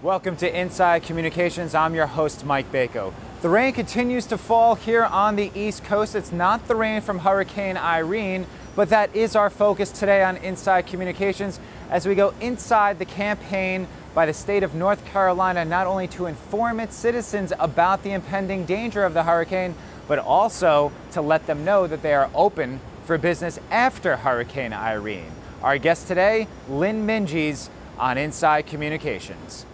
Welcome to Inside Communications. I'm your host, Mike Bako. The rain continues to fall here on the East Coast. It's not the rain from Hurricane Irene, but that is our focus today on Inside Communications as we go inside the campaign by the state of North Carolina, not only to inform its citizens about the impending danger of the hurricane, but also to let them know that they are open for business after Hurricane Irene. Our guest today, Lynn Minges on Inside Communications.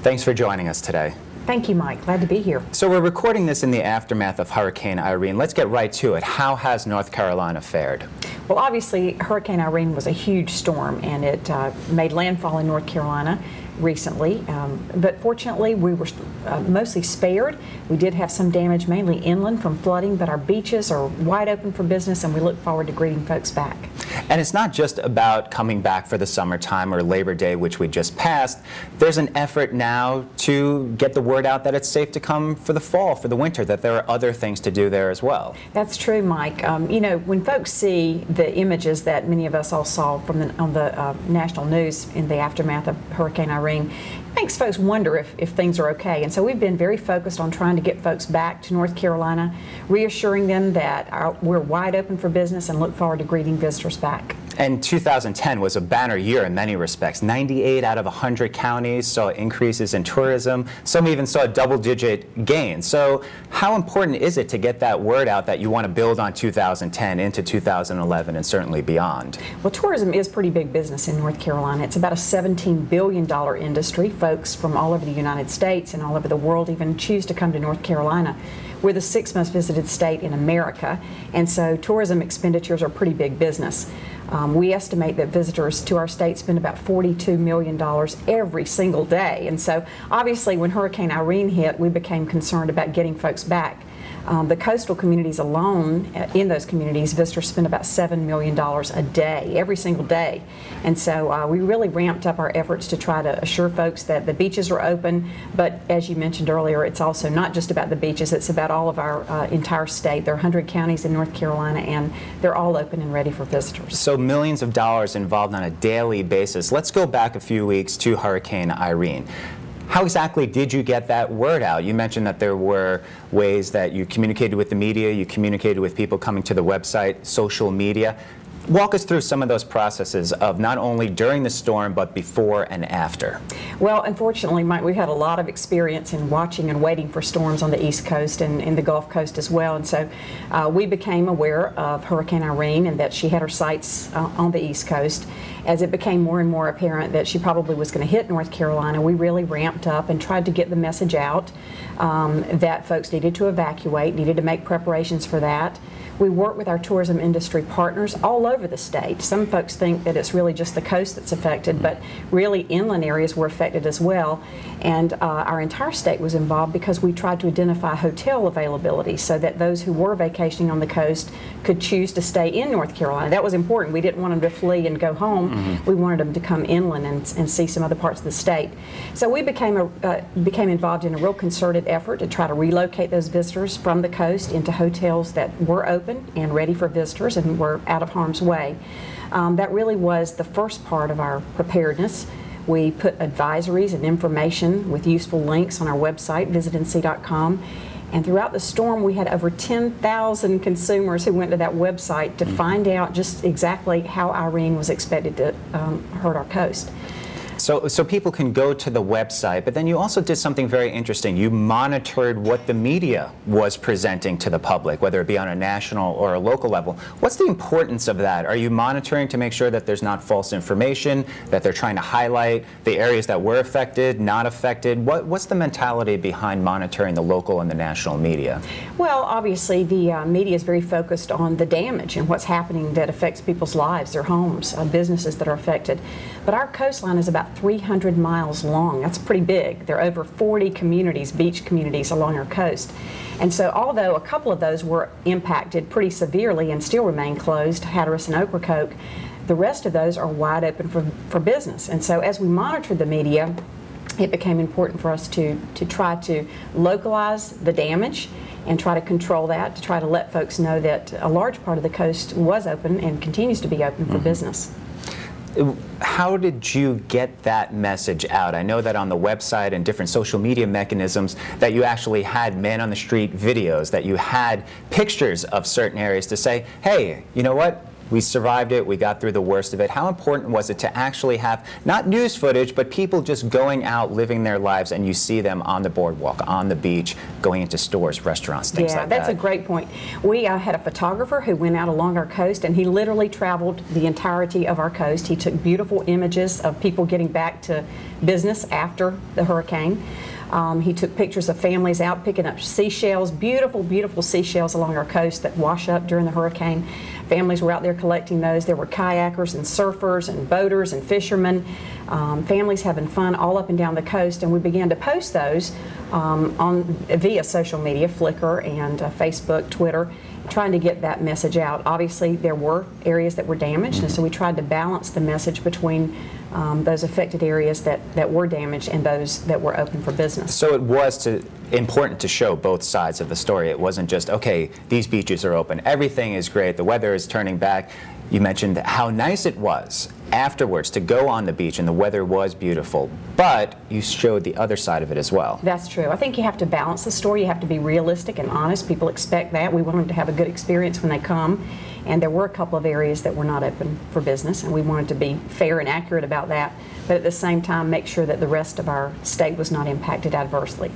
Thanks for joining us today. Thank you, Mike. Glad to be here. So we're recording this in the aftermath of Hurricane Irene. Let's get right to it. How has North Carolina fared? Well, obviously, Hurricane Irene was a huge storm, and it made landfall in North Carolina recently, but fortunately we were mostly spared. We did have some damage, mainly inland from flooding, but our beaches are wide open for business, and we look forward to greeting folks back. And it's not just about coming back for the summertime or Labor Day, which we just passed. There's an effort now to get the word out that it's safe to come for the fall, for the winter, that there are other things to do there as well. That's true, Mike. You know, when folks see the images that many of us all saw from on the national news in the aftermath of Hurricane Irene, it makes folks wonder if things are okay. And so we've been very focused on trying to get folks back to North Carolina, reassuring them that we're wide open for business and look forward to greeting visitors back. And 2010 was a banner year in many respects. 98 out of 100 counties saw increases in tourism. Some even saw double-digit gains. So how important is it to get that word out that you want to build on 2010 into 2011 and certainly beyond? Well, tourism is pretty big business in North Carolina. It's about a $17 billion industry. Folks from all over the United States and all over the world even choose to come to North Carolina. We're the 6th most visited state in America, and so tourism expenditures are pretty big business. We estimate that visitors to our state spend about $42 million every single day. And so obviously when Hurricane Irene hit, we became concerned about getting folks back. The coastal communities alone, in those communities, visitors spend about $7 million a day, every single day. And so we really ramped up our efforts to try to assure folks that the beaches are open. But as you mentioned earlier, it's also not just about the beaches, it's about all of our entire state. There are 100 counties in North Carolina, and they're all open and ready for visitors. So millions of dollars involved on a daily basis. Let's go back a few weeks to Hurricane Irene. How exactly did you get that word out? You mentioned that there were ways that you communicated with the media, you communicated with people coming to the website, social media. Walk us through some of those processes of not only during the storm, but before and after. Well, unfortunately, Mike, we've had a lot of experience in watching and waiting for storms on the East Coast and in the Gulf Coast as well. And so we became aware of Hurricane Irene and that she had her sights on the East Coast. As it became more and more apparent that she probably was going to hit North Carolina, we really ramped up and tried to get the message out that folks needed to evacuate, needed to make preparations for that. We work with our tourism industry partners all over the state. Some folks think that it's really just the coast that's affected, but really inland areas were affected as well. And our entire state was involved because we tried to identify hotel availability so that those who were vacationing on the coast could choose to stay in North Carolina. That was important. We didn't want them to flee and go home. We wanted them to come inland and see some other parts of the state. So we became involved in a real concerted effort to try to relocate those visitors from the coast into hotels that were open and ready for visitors and were out of harm's way. That really was the first part of our preparedness. We put advisories and information with useful links on our website, visitnc.com. And throughout the storm, we had over 10,000 consumers who went to that website to find out just exactly how Irene was expected to hurt our coast. So people can go to the website, but then you also did something very interesting. You monitored what the media was presenting to the public, whether it be on a national or a local level. What's the importance of that? Are you monitoring to make sure that there's not false information, that they're trying to highlight the areas that were affected, not affected? What's the mentality behind monitoring the local and the national media? Well, obviously the media is very focused on the damage and what's happening that affects people's lives, their homes, businesses that are affected. But our coastline is about about 300 miles long. That's pretty big. There are over 40 communities, beach communities along our coast. And so although a couple of those were impacted pretty severely and still remain closed, Hatteras and Ocracoke, the rest of those are wide open for business. And so as we monitored the media, it became important for us to try to localize the damage and try to control that, to try to let folks know that a large part of the coast was open and continues to be open for business. How did you get that message out? I know that on the website and different social media mechanisms that you actually had man on the street videos, that you had pictures of certain areas to say, hey, you know what? We survived it, we got through the worst of it. How important was it to actually have, not news footage, but people just going out, living their lives, and you see them on the boardwalk, on the beach, going into stores, restaurants, things like that? Yeah, that's a great point. We had a photographer who went out along our coast, and he literally traveled the entirety of our coast. He took beautiful images of people getting back to business after the hurricane. He took pictures of families out picking up seashells, beautiful, beautiful seashells along our coast that wash up during the hurricane. Families were out there collecting those. There were kayakers and surfers and boaters and fishermen, families having fun all up and down the coast, and we began to post those via social media, Flickr and Facebook, Twitter, trying to get that message out. Obviously, there were areas that were damaged, and so we tried to balance the message between those affected areas that were damaged and those that were open for business. So it was important to show both sides of the story. It wasn't just, okay, these beaches are open, everything is great, the weather is turning back. You mentioned how nice it was afterwards to go on the beach and the weather was beautiful, but you showed the other side of it as well. That's true. I think you have to balance the story. You have to be realistic and honest. People expect that. We want them to have a good experience when they come, and there were a couple of areas that were not open for business, and we wanted to be fair and accurate about that, but at the same time make sure that the rest of our state was not impacted adversely.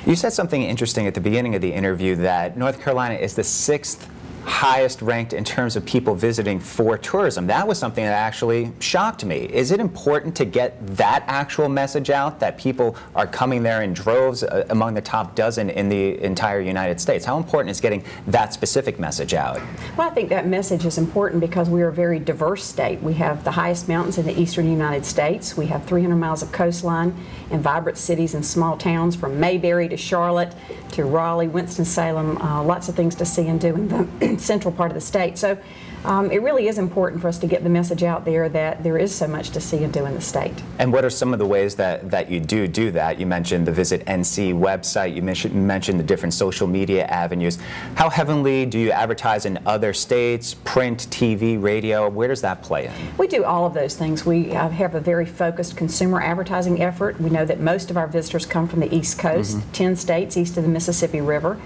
You said something interesting at the beginning of the interview, that North Carolina is the 6th highest ranked in terms of people visiting for tourism. That was something that actually shocked me. Is it important to get that actual message out, that people are coming there in droves, among the top dozen in the entire United States? How important is getting that specific message out? Well, I think that message is important because we are a very diverse state. We have the highest mountains in the eastern United States. We have 300 miles of coastline and vibrant cities and small towns from Mayberry to Charlotte to Raleigh, Winston-Salem, lots of things to see and do in the central part of the state. So it really is important for us to get the message out there that there is so much to see and do in the state. And what are some of the ways that you do that? You mentioned the Visit NC website, you mentioned the different social media avenues. How heavily do you advertise in other states, print, TV, radio? Where does that play in? We do all of those things. We have a very focused consumer advertising effort. We know that most of our visitors come from the East Coast, 10 states east of the Mississippi River.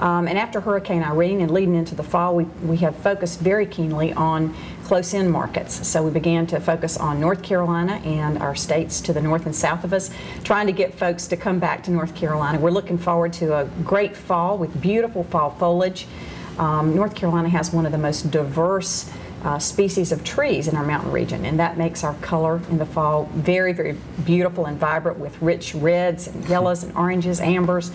And after Hurricane Irene and leading into the fall, we have focused very keenly on close-in markets. So we began to focus on North Carolina and our states to the north and south of us, trying to get folks to come back to North Carolina. We're looking forward to a great fall with beautiful fall foliage. North Carolina has one of the most diverse species of trees in our mountain region, and that makes our color in the fall very, very beautiful and vibrant with rich reds and yellows and oranges, ambers.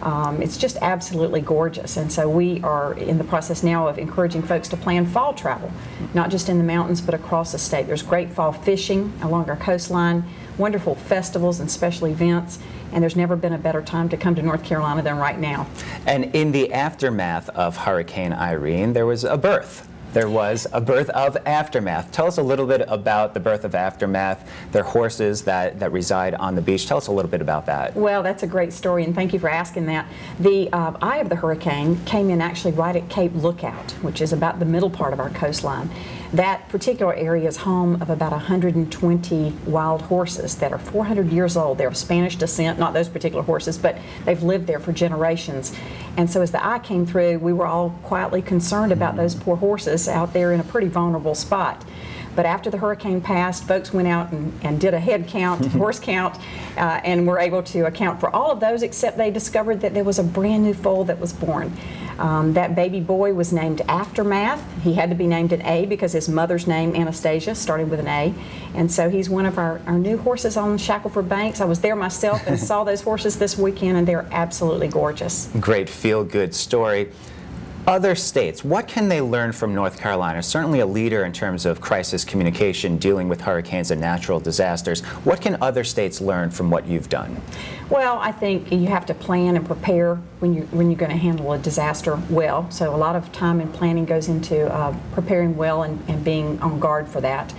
It's just absolutely gorgeous, and so we are in the process now of encouraging folks to plan fall travel, not just in the mountains but across the state. There's great fall fishing along our coastline, wonderful festivals and special events, and there's never been a better time to come to North Carolina than right now. And in the aftermath of Hurricane Irene, there was a birth. There was a birth of Aftermath. Tell us a little bit about the birth of Aftermath. They're horses that reside on the beach. Tell us a little bit about that. Well, that's a great story, and thank you for asking that. The eye of the hurricane came in actually right at Cape Lookout, which is about the middle part of our coastline. That particular area is home of about 120 wild horses that are 400 years old. They're of Spanish descent, not those particular horses, but they've lived there for generations. And so as the eye came through, we were all quietly concerned about those poor horses out there in a pretty vulnerable spot. But after the hurricane passed, folks went out and did a head count, horse count, and were able to account for all of those, except they discovered that there was a brand new foal that was born. That baby boy was named Aftermath. He had to be named an A because his mother's name, Anastasia, started with an A. And so he's one of our new horses on Shackleford Banks. I was there myself and saw those horses this weekend, and they're absolutely gorgeous. Great feel-good story. Other states, what can they learn from North Carolina? Certainly a leader in terms of crisis communication, dealing with hurricanes and natural disasters. What can other states learn from what you've done? Well, I think you have to plan and prepare when you're going to handle a disaster well. So a lot of time and planning goes into preparing well and being on guard for that.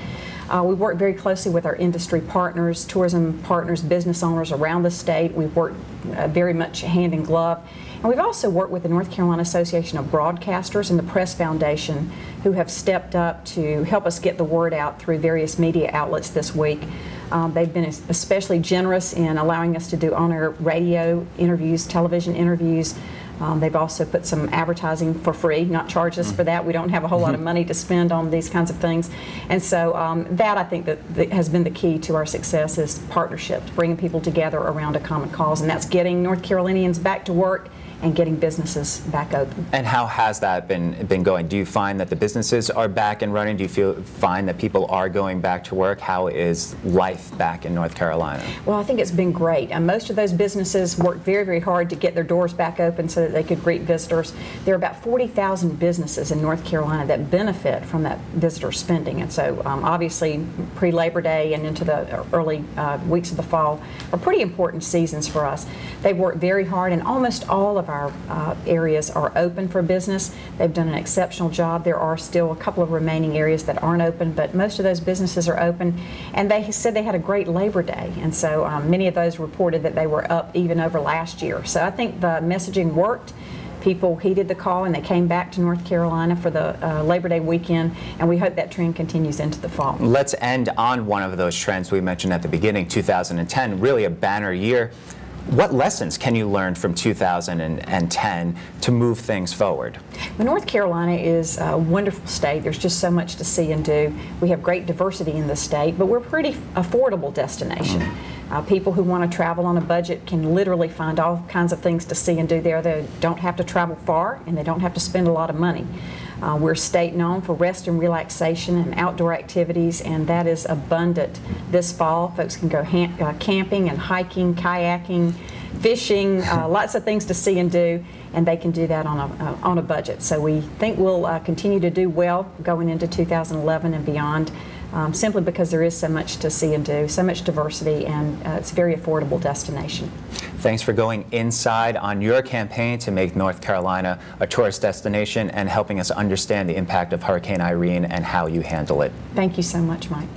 We work very closely with our industry partners, tourism partners, business owners around the state. We've worked very much hand in glove. And we've also worked with the North Carolina Association of Broadcasters and the Press Foundation, who have stepped up to help us get the word out through various media outlets this week. They've been especially generous in allowing us to do on-air radio interviews, television interviews. They've also put some advertising for free, not charged us for that. We don't have a whole lot of money to spend on these kinds of things. And so that, I think, that has been the key to our success, is partnerships, bringing people together around a common cause. And that's getting North Carolinians back to work and getting businesses back open. And how has that been going? Do you find that the businesses are back and running? Do you find that people are going back to work? How is life back in North Carolina? Well, I think it's been great. And most of those businesses worked very, very hard to get their doors back open so that they could greet visitors. There are about 40,000 businesses in North Carolina that benefit from that visitor spending. And so obviously pre-Labor Day and into the early weeks of the fall are pretty important seasons for us. They've worked very hard, and almost all of our areas are open for business. They've done an exceptional job. There are still a couple of remaining areas that aren't open, but most of those businesses are open. And they said they had a great Labor Day, and so many of those reported that they were up even over last year. So I think the messaging worked. People heeded the call, and they came back to North Carolina for the Labor Day weekend, and we hope that trend continues into the fall. Let's end on one of those trends we mentioned at the beginning, 2010, really a banner year. What lessons can you learn from 2010 to move things forward? Well, North Carolina is a wonderful state. There's just so much to see and do. We have great diversity in the state, but we're a pretty affordable destination. People who want to travel on a budget can literally find all kinds of things to see and do there. They don't have to travel far, and they don't have to spend a lot of money. We're a state known for rest and relaxation and outdoor activities, and that is abundant this fall. Folks can go camping and hiking, kayaking, fishing, lots of things to see and do, and they can do that on a budget. So we think we'll continue to do well going into 2011 and beyond, simply because there is so much to see and do, so much diversity, and it's a very affordable destination. Thanks for going inside on your campaign to make North Carolina a tourist destination and helping us understand the impact of Hurricane Irene and how you handle it. Thank you so much, Mike.